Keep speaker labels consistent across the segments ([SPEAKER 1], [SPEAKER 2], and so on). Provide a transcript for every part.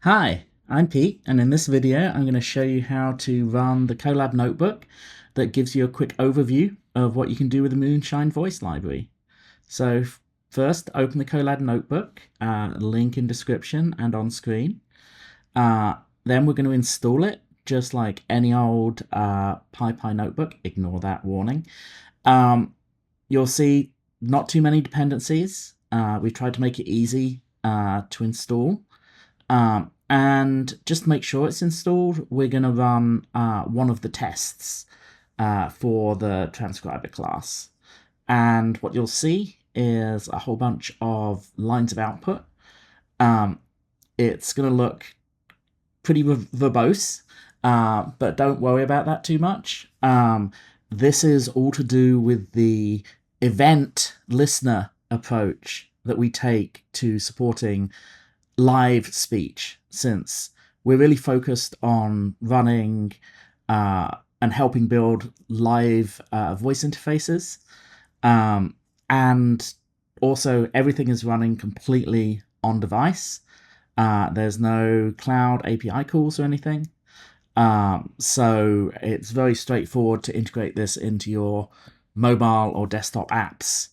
[SPEAKER 1] Hi, I'm Pete, and in this video I'm going to show you how to run the Colab notebook that gives you a quick overview of what you can do with the Moonshine Voice library. So first, open the Colab notebook, link in description and on screen. Then we're going to install it, just like any old PyPy notebook. Ignore that warning. You'll see not too many dependencies. We tried to make it easy to install. And just to make sure it's installed, we're going to run one of the tests for the transcriber class. And what you'll see is a whole bunch of lines of output. It's going to look pretty verbose, but don't worry about that too much. This is all to do with the event listener approach that we take to supporting live speech, since we're really focused on running and helping build live voice interfaces. And also everything is running completely on device. There's no cloud API calls or anything. So it's very straightforward to integrate this into your mobile or desktop apps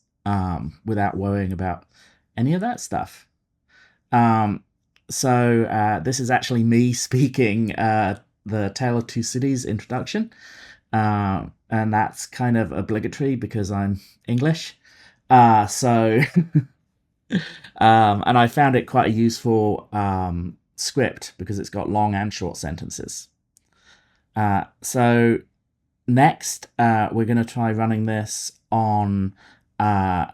[SPEAKER 1] without worrying about any of that stuff. So this is actually me speaking the Tale of Two Cities introduction, and that's kind of obligatory because I'm English. And I found it quite a useful script because it's got long and short sentences. So next, we're going to try running this on a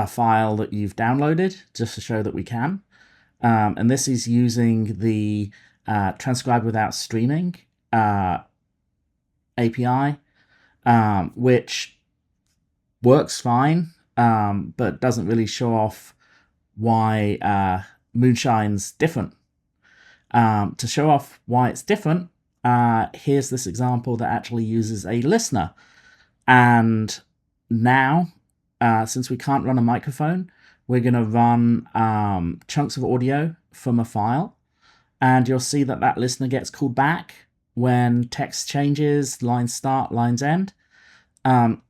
[SPEAKER 1] file that you've downloaded, just to show that we can. And this is using the Transcribe Without Streaming API, which works fine, but doesn't really show off why Moonshine's different. To show off why it's different, here's this example that actually uses a listener. And now, since we can't run a microphone, we're going to run chunks of audio from a file, and you'll see that that listener gets called back when text changes, lines start, lines end. And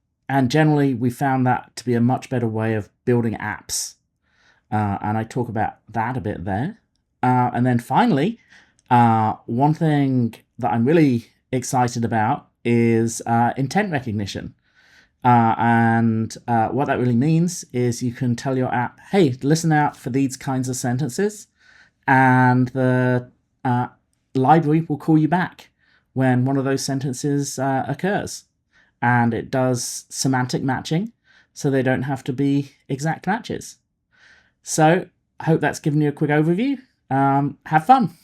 [SPEAKER 1] generally, we found that to be a much better way of building apps. And I talk about that a bit there. And then finally, one thing that I'm really excited about is intent recognition. And what that really means is you can tell your app, hey, listen out for these kinds of sentences, and the library will call you back when one of those sentences occurs. And it does semantic matching, so they don't have to be exact matches. So I hope that's given you a quick overview. Have fun.